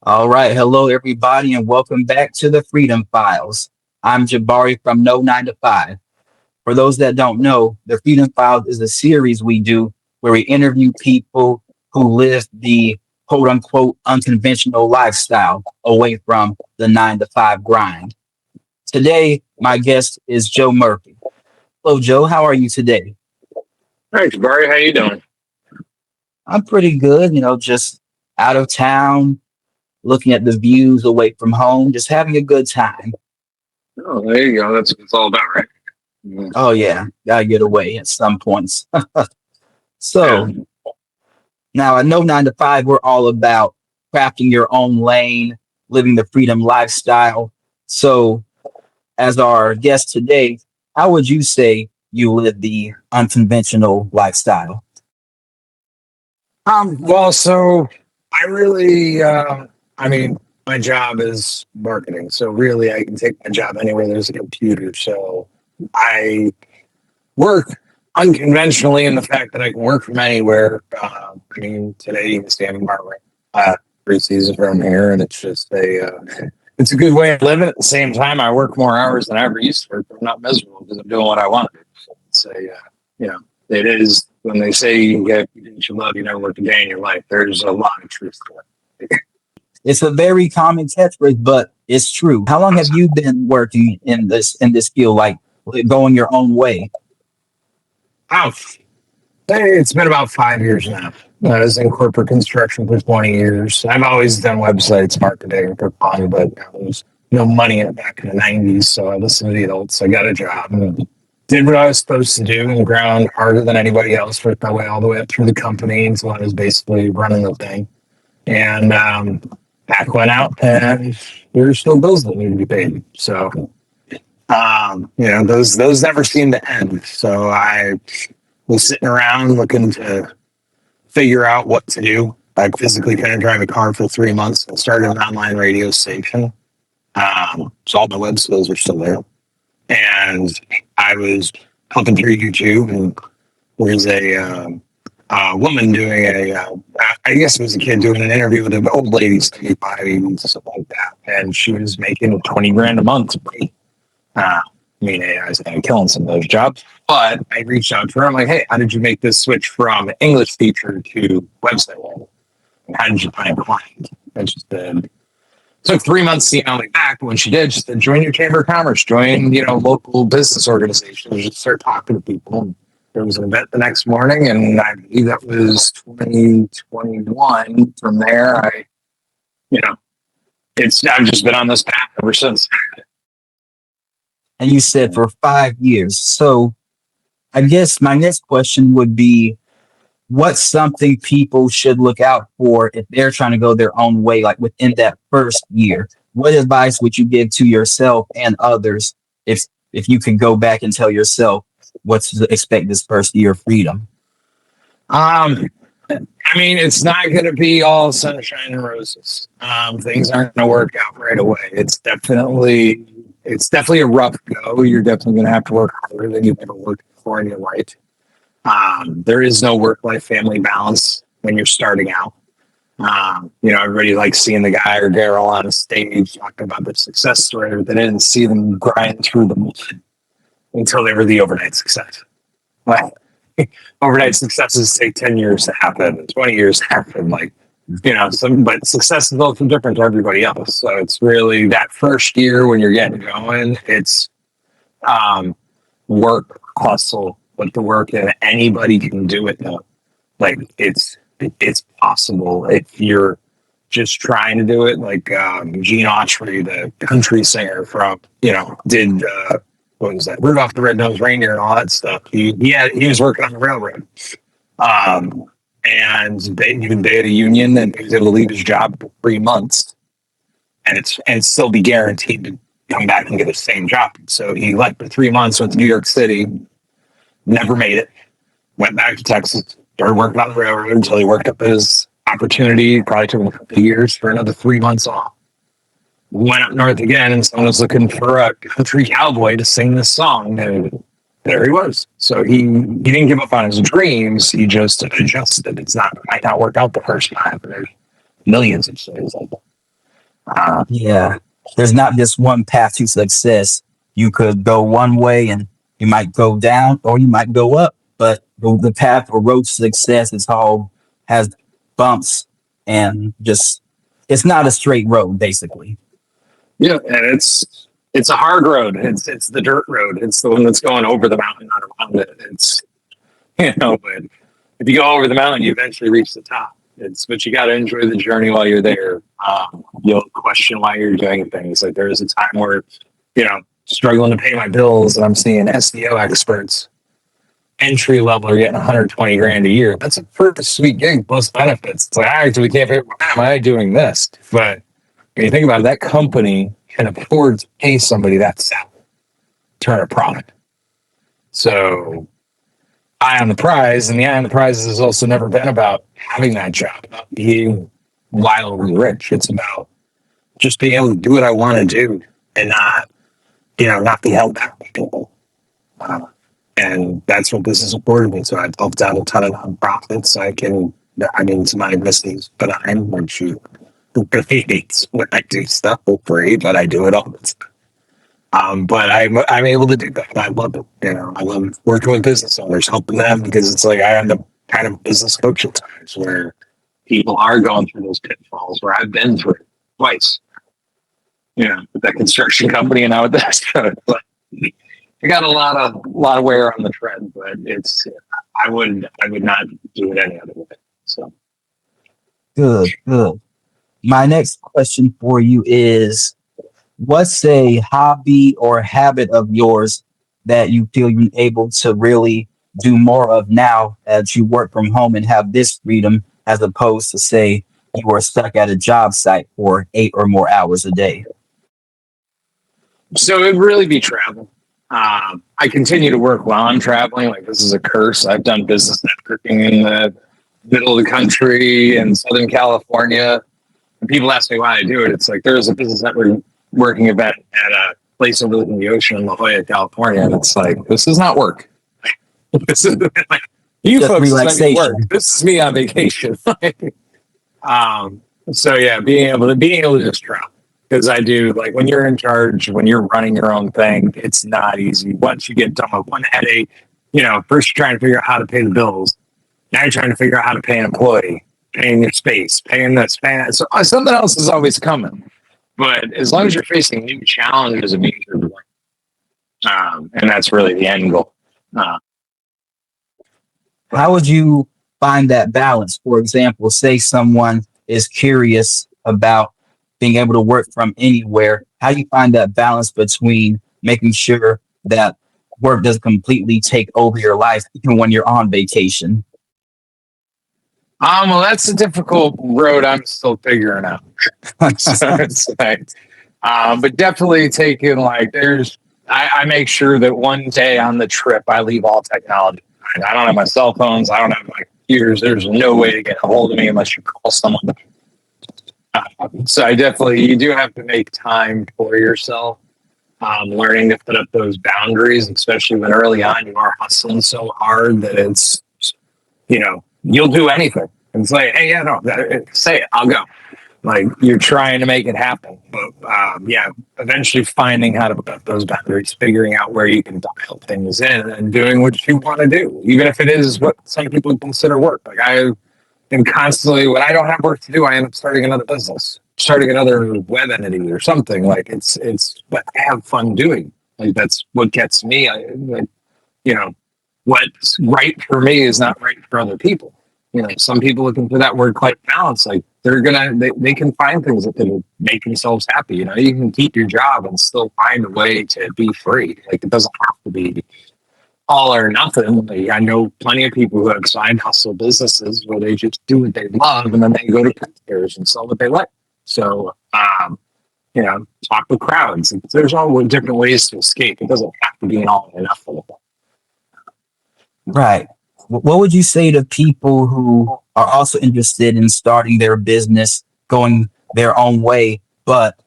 All right. Hello, everybody, and welcome back to the Freedom Files. I'm Jabari from No.925. For those that don't know, the Freedom Files is a series we do where we interview people who live the quote unquote unconventional lifestyle away from the 9 to 5 grind. Today, my guest is Joe Murphy. Hello, Joe. How are you today? Thanks, Barry. How you doing? I'm pretty good, just out of town, looking at the views away from home, just having a good time. Oh, there you go. That's what it's all about, right? Yeah. Oh yeah, gotta get away at some points. Yeah. So now I know 9 to 5, we're all about crafting your own lane, living the freedom lifestyle. So as our guest today, how would you say you live the unconventional lifestyle? So I really, I mean, my job is marketing. So really, I can take my job anywhere there's a computer. So I work unconventionally in the fact that I can work from anywhere. Today, even standing by three seasons from here, and it's a good way of living. At the same time, I work more hours than I ever used to work. But I'm not miserable because I'm doing what I want to do. So you know, it is when they say you get what you love, you never work a day in your life. There's a lot of truth to it. It's a very common catchphrase, but it's true. How long have you been working in this field, like going your own way? Oh, it's been about 5 years now. I was in corporate construction for 20 years. I've always done websites, marketing for fun, but there was no money in it back in the 90s. So I listened to the adults. I got a job and did what I was supposed to do and ground harder than anybody else. Worked my way all the way up through the company until I was basically running the thing. And back went out and there were still bills that needed to be paid. So, those never seem to end. So I was sitting around looking to figure out what to do. I physically couldn't drive a car for 3 months and started an online radio station. So all my web skills are still there. And I was helping through YouTube, and there's a woman doing I guess it was a kid doing an interview with an old lady, 75, and stuff like that. And she was making 20 grand a month. I was kind of killing some of those jobs. But I reached out to her. I'm like, hey, how did you make this switch from English teacher to website writer? And how did you find a client? And she said, took 3 months to email me back. But when she did, she said, join your chamber of commerce, join, local business organizations, just start talking to people. And there was an event the next morning, and I believe that was 2021. From there, you know, I've just been on this path ever since. And you said for 5 years. So I guess my next question would be, what's something people should look out for if they're trying to go their own way, like within that first year? What advice would you give to yourself and others if you could go back and tell yourself what to expect this first year of freedom? Um, it's not going to be all sunshine and roses. Things aren't going to work out right away. It's definitely a rough go. You're definitely going to have to work harder than you've ever worked before in your life. There is no work-life family balance when you're starting out. Everybody likes seeing the guy or girl on a stage talking about their success story, but they didn't see them grind through the mud until they were the overnight success. Well, overnight successes take 10 years to happen, 20 years to happen. But success is also different to everybody else. So it's really that first year when you're getting going, it's work, hustle, put the work in. Anybody can do it though. It's possible if you're just trying to do it. Gene Autry, the country singer from, did what was that? Rudolph the Red-Nosed Reindeer and all that stuff. He was working on the railroad. And they had a union, and he was able to leave his job for 3 months, and still be guaranteed to come back and get the same job. So he left for 3 months, went to New York City, never made it, went back to Texas, started working on the railroad until he worked up his opportunity. Probably took him a couple of years for another 3 months off. Went up north again, and someone was looking for a country cowboy to sing this song, and there he was. So he didn't give up on his dreams. He just adjusted. It might not work out the first time. There's millions of stories like that. Yeah. There's not just one path to success. You could go one way and you might go down or you might go up, but the path or road to success is all has bumps and just it's not a straight road, basically. Yeah, and it's a hard road. It's the dirt road. It's the one that's going over the mountain, not around it. It's but if you go over the mountain, you eventually reach the top. It's but you got to enjoy the journey while you're there. You'll question why you're doing things. Like there was a time where struggling to pay my bills, and I'm seeing SEO experts entry level are getting 120 grand a year. That's a pretty sweet gig plus benefits. It's like I actually can't pay. Why am I doing this? But when you think about it, that company can afford to pay somebody that salary, turn a profit. So eye on the prize, and the eye on the prize has also never been about having that job, about being wildly rich. It's about just being able to do what I want to do and not be held back by people. And that's what this has afforded me. So I've helped out a ton of nonprofits. It's my business, but I'm like, shoot, who really hates when I do stuff for free, but I do it all the time. But I'm able to do that. I love it. I love working with business owners, helping them because it's like I end up kind of business coach at times where people are going through those pitfalls where I've been through it twice. With that construction company and now with that. So but I got a lot of wear on the tread, but I would not do it any other way. So Good, good. My next question for you is what's a hobby or habit of yours that you feel you're able to really do more of now as you work from home and have this freedom as opposed to say you are stuck at a job site for 8 or more hours a day? So it'd really be travel. I continue to work while I'm traveling. Like this is a curse. I've done business networking in the middle of the country in Southern California. And people ask me why I do it. It's like there's a business networking event at a place overlooking the ocean in La Jolla, California. And it's like, this does not work. This is like, you Just folks think it work. relaxation. This is me on vacation. So yeah, being able to just travel because I do like when you're in charge, when you're running your own thing, it's not easy. Once you get done with one headache, first you're trying to figure out how to pay the bills. Now you're trying to figure out how to pay an employee, paying your space, paying this, paying that. So something else is always coming. But as long as you're facing new challenges, it means you're growing. And that's really the end goal. How would you find that balance? For example, say someone is curious about being able to work from anywhere. How do you find that balance between making sure that work doesn't completely take over your life even when you're on vacation? Well, that's a difficult road I'm still figuring out. So it's like, but definitely taking like I make sure that one day on the trip I leave all technology. I don't have my cell phones. I don't have my computers. There's no way to get a hold of me unless you call someone. So you do have to make time for yourself. Learning to put up those boundaries, especially when early on you are hustling so hard that it's you'll do anything. And it's like, hey, yeah, no, say it, I'll go. Like you're trying to make it happen. But eventually finding how to put up those boundaries, figuring out where you can dial things in and doing what you want to do, even if it is what some people consider work. Like I am constantly, when I don't have work to do, I end up starting another business, starting another web entity or something. Like but I have fun doing. Like that's what gets me. What's right for me is not right for other people. Some people looking for that work-life balance, like they can find things that can make themselves happy. You can keep your job and still find a way to be free. Like it doesn't have to be all or nothing. Like, I know plenty of people who have side hustle businesses where they just do what they love and then they go to pet fairs and sell what they like. So, talk with crowds. There's all different ways to escape. It doesn't have to be an all or nothing. Right. What would you say to people who are also interested in starting their business, going their own way, but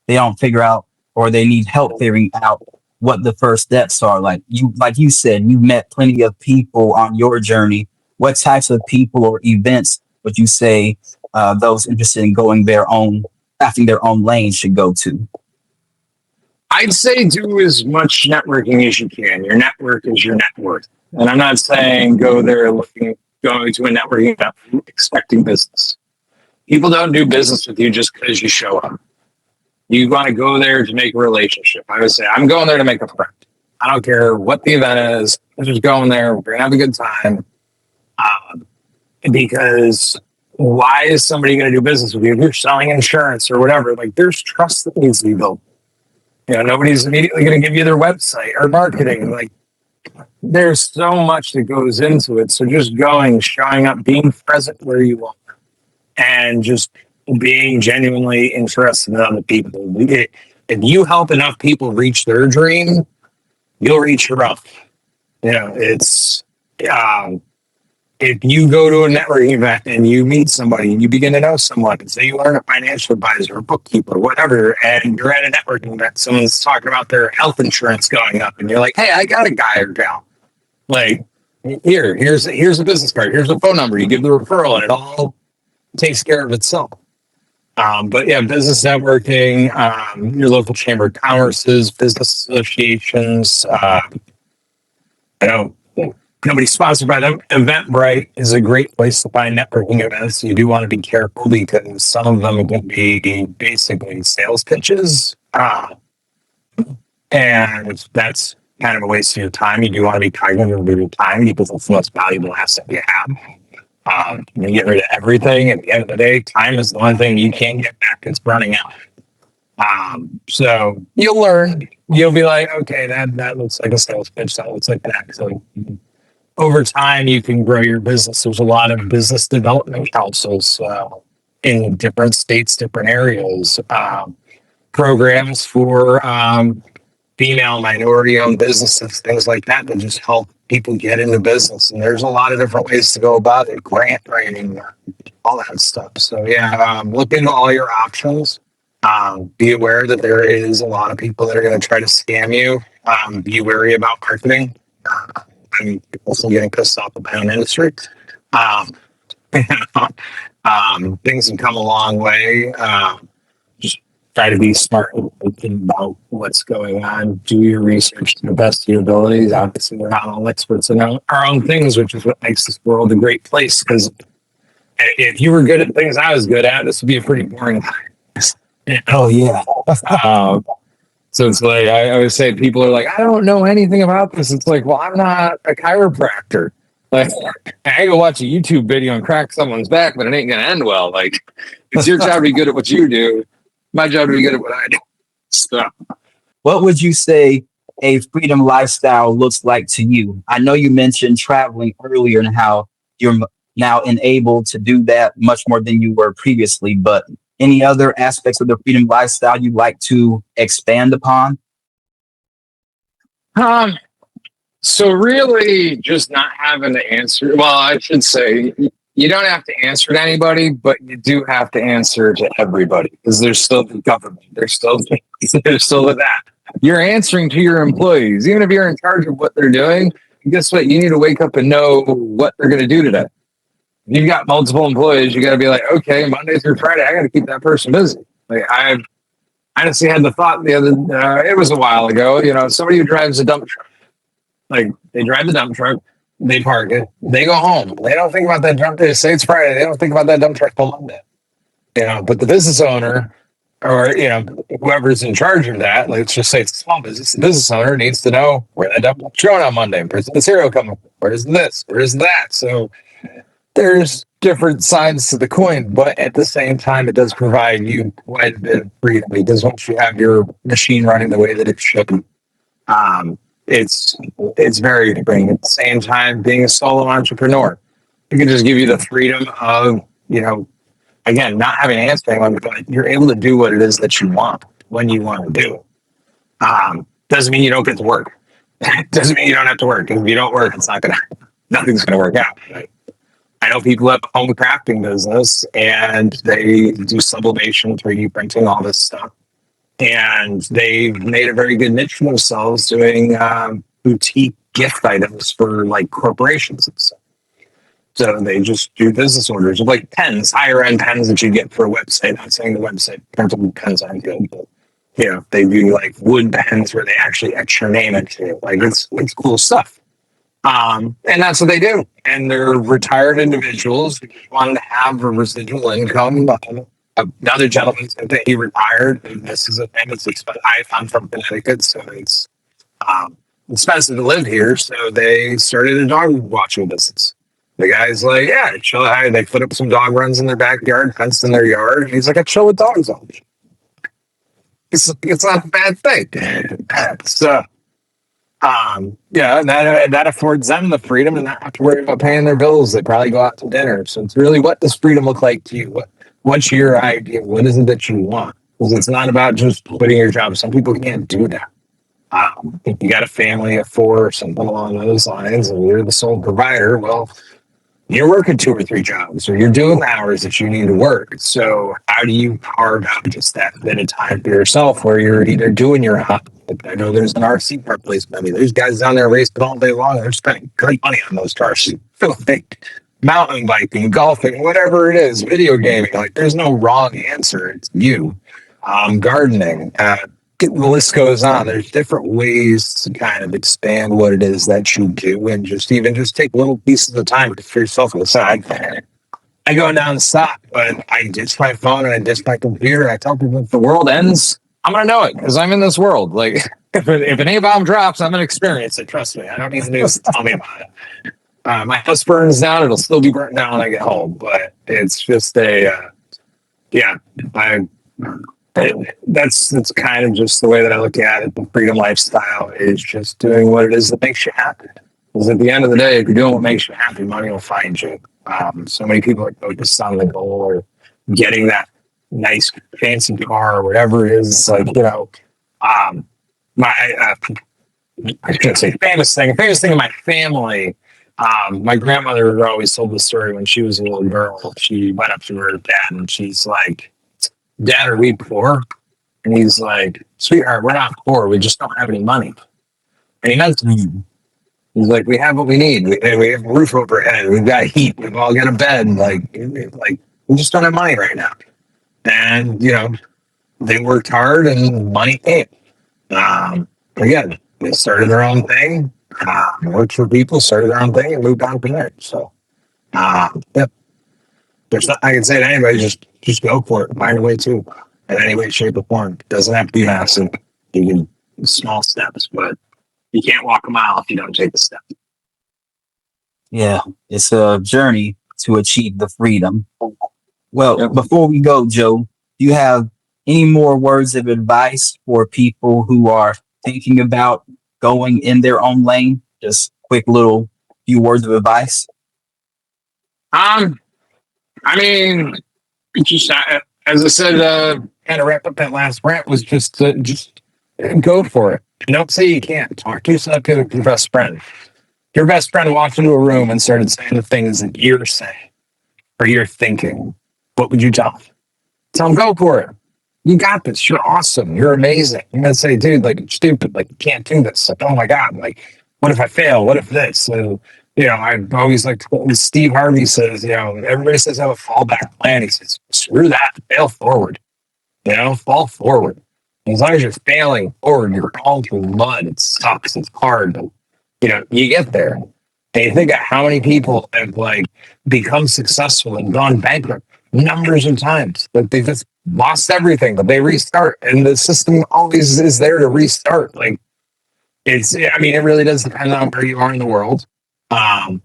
they don't figure out or they need help figuring out what the first steps are? Like you said, you've met plenty of people on your journey. What types of people or events would you say those interested in going their own crafting their own lane should go to? I'd say do as much networking as you can. Your network is your net worth. And I'm not saying go there going to a networking event expecting business. People don't do business with you just because you show up. You want to go there to make a relationship. I would say, I'm going there to make a friend. I don't care what the event is. I'm just going there. We're going to have a good time. Because why is somebody going to do business with you? If you're selling insurance or whatever, like there's trust that needs to be built. Nobody's immediately going to give you their website or marketing. Like there's so much that goes into it. So just going, showing up, being present where you are, and just being genuinely interested in other people. If you help enough people reach their dream, you'll reach your own. It's if you go to a networking event and you meet somebody and you begin to know someone, and say you learn a financial advisor, a bookkeeper, whatever, and you're at a networking event, someone's talking about their health insurance going up, and you're like, hey, I got a guy or gal. Like, here's a business card, here's a phone number, you give the referral, and it all takes care of itself. But yeah, business networking, your local chamber of commerce's, business associations. I know nobody's sponsored by them. Eventbrite is a great place to find networking events. You do want to be careful because some of them can be basically sales pitches. And that's kind of a waste of your time. You do want to be cognizant of your time because it's the most valuable asset you have. You get rid of everything. At the end of the day, time is the one thing you can't get back. It's running out. So you'll learn. You'll be like, okay, that looks like a sales pitch. That looks like that. So over time, you can grow your business. There's a lot of business development councils in different states, different areas, programs for female minority-owned businesses, things like that just help people get into business. And there's a lot of different ways to go about it, grant writing, all that stuff. So yeah, look into all your options. Be aware that there is a lot of people that are going to try to scam you. Be wary about marketing. I'm also getting pissed off with my own industry. Things have come a long way. Just try to be smart about what's going on. Do your research to the best of your abilities. Obviously, we're not all experts in our own things, which is what makes this world a great place. Because if you were good at things I was good at, this would be a pretty boring time. Oh yeah. So it's like I always say, people are like, I don't know anything about this. It's like, well, I'm not a chiropractor. Like, I go watch a YouTube video and crack someone's back, but it ain't gonna end well. Like, it's your job to be good at what you do. My job to be good at what I do. So, What would you say a freedom lifestyle looks like to you? I know you mentioned traveling earlier and how you're now enabled to do that much more than you were previously, but any other aspects of the freedom lifestyle you'd like to expand upon? So really just not having to answer. Well, I should say you don't have to answer to anybody, but you do have to answer to everybody because there's still the government. There's still that. You're answering to your employees, even if you're in charge of what they're doing. Guess what? You need to wake up and know what they're going to do today. If you've got multiple employees, you got to be like, okay, Monday through Friday, I got to keep that person busy. Like I honestly had the thought it was a while ago, somebody who drives a dump truck, like they drive the dump truck, they park it, they go home. They don't think about that dump. They say it's Friday. They don't think about that dump truck till Monday. But the business owner or, whoever's in charge of that, let's just say it's a small business, the business owner needs to know where that dump truck's going on Monday. Where's the material coming? Where's this? Where's that? So there's different sides to the coin, but at the same time, it does provide you quite a bit of freedom because once you have your machine running the way that it should, it's very freeing. At the same time, being a solo entrepreneur, it can just give you the freedom of, again, not having to answer anyone, but you're able to do what it is that you want when you want to do it. Doesn't mean you don't get to work. Doesn't mean you don't have to work. If you don't work, nothing's going to work out. Right? I know people have a home crafting business and they do sublimation, 3D printing, all this stuff. And they've made a very good niche for themselves doing boutique gift items for like corporations and stuff. So they just do business orders of like pens, higher end pens that you get for a website. I'm saying the website printable pens aren't good, but they do like wood pens where they actually etch your name into it. Like it's cool stuff. And that's what they do. And they're retired individuals who wanted to have a residual income. Another gentleman said that he retired, and this is a thing. I'm from Connecticut, so it's um, expensive to live here. So they started a dog watching business. The guy's like, yeah, chill. They put up some dog runs in their backyard, fenced in their yard. And he's like, I chill with dogs all day. It's not a bad thing. So, yeah, and that affords them the freedom and not have to worry about paying their bills. They probably go out to dinner. So it's really, what does freedom look like to you? What's your idea? What is it that you want? Because it's not about just quitting your job. Some people can't do that. If you got a family of four or something along those lines, and you're the sole provider, well, you're working two or three jobs, or you're doing the hours that you need to work. So how do you carve out just that bit of time for yourself where you're either doing your hobby? I know there's an RC park place. I mean, there's guys down there racing all day long. They're spending great money on those cars. Mountain biking, golfing, whatever it is, video gaming. Like, there's no wrong answer. It's you. Gardening. The list goes on. There's different ways to kind of expand what it is that you do, and just take little pieces of time for yourself aside. I go down the stop, but I ditch my phone and I ditch my computer. I tell people, if the world ends, I'm gonna know it because I'm in this world. Like, if an A bomb drops, I'm gonna experience it. Trust me. I don't need the news to tell me about it. My house burns down; it'll still be burnt down when I get home. But it's just yeah. I that's kind of just the way that I look at it. The freedom lifestyle is just doing what it is that makes you happy. Because at the end of the day, if you're doing what makes you happy, money will find you. So many people are focused on the goal or getting that nice fancy car or whatever it is. Like, my I shouldn't say famous thing. A famous thing in my family. My grandmother always told the story when she was a little girl. She went up to her dad and she's like, Dad, are we poor? And he's like, sweetheart, we're not poor. We just don't have any money. And he meant to. He's like, we have what we need. We have a roof over our head. We've got heat. We've all got a bed. Like we just don't have money right now. And, they worked hard and money came. Again, they started their own thing, worked for people, started their own thing, and moved on from there. So, yep. There's not, I can say to anybody, just go for it. Find a way to, in any way, shape, or form. It doesn't have to be massive. You can small steps, but you can't walk a mile if you don't take the step. Yeah, it's a journey to achieve the freedom. Well, Yep. before we go, Joe, do you have any more words of advice for people who are thinking about going in their own lane? Just quick little few words of advice. I mean, just as I said, kind of wrap up that last rant was just go for it. Don't say you can't. Talk to yourself like your best friend. Your best friend walked into a room and started saying the things that you're saying or you're thinking. What would you tell them? Tell them, go for it. You got this. You're awesome. You're amazing. You're gonna say, dude, like, you're stupid. Like, you can't do this. Like, oh my god. Like, what if I fail? What if this? So, I always like Steve Harvey says. Everybody says have a fallback plan. He says, screw that. Fail forward. Fall forward. As long as you're failing forward, you're falling through mud. It sucks. It's hard, but you get there. And you think of how many people have become successful and gone bankrupt numbers of times. Like, they just lost everything, but they restart, and the system always is there to restart. Like, it really does depend on where you are in the world. But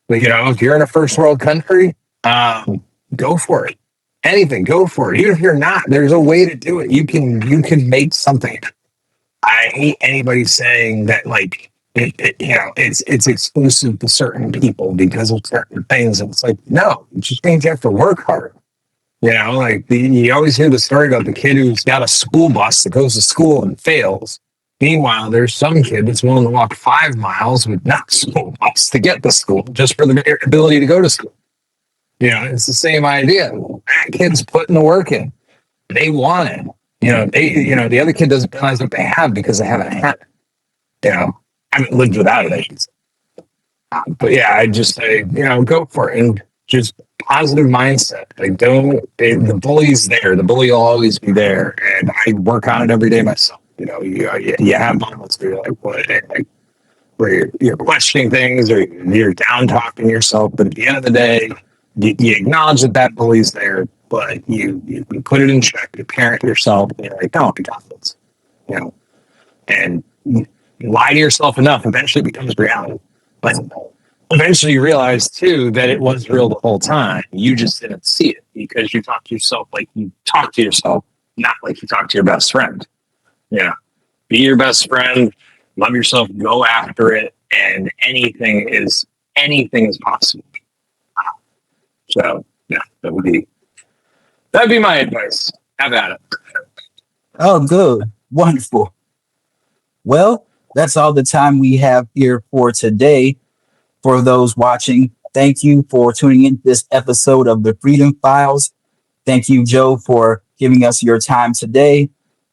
if you're in a first world country, go for it. Anything, go for it. Even if you're not, there's a way to do it. You can make something. I hate anybody saying that it's exclusive to certain people because of certain things. And it's like, no, it just means you have to work hard. You always hear the story about the kid who's got a school bus that goes to school and fails. Meanwhile, there's some kid that's willing to walk 5 miles with not a school bus to get to school just for the ability to go to school. It's the same idea. That kid's putting the work in. They want it. The other kid doesn't realize what they have because they haven't had it. I haven't lived without it, I should say. But yeah, I just say, go for it and just positive mindset. Like, the bully's there. The bully will always be there. And I work on it every day myself. You have moments where you're like, what? Like, where you're questioning things or you're down talking yourself. But at the end of the day, you acknowledge that bully's there, but you put it in check. You parent yourself. And you're like, no, I got this. You know, and you lie to yourself enough, eventually it becomes reality. But eventually you realize too that it was real the whole time. You just didn't see it because you talk to yourself like you talk to yourself, not like you talk to your best friend. Yeah. Be your best friend, love yourself, go after it, and anything is possible. So yeah, that'd be my advice. Have at it. Oh, good. Wonderful. Well, that's all the time we have here for today. For those watching, thank you for tuning in to this episode of the Freedom Files. Thank you, Joe, for giving us your time today.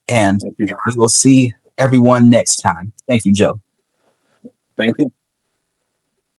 And we will see everyone next time. Thank you, Joe. Thank you.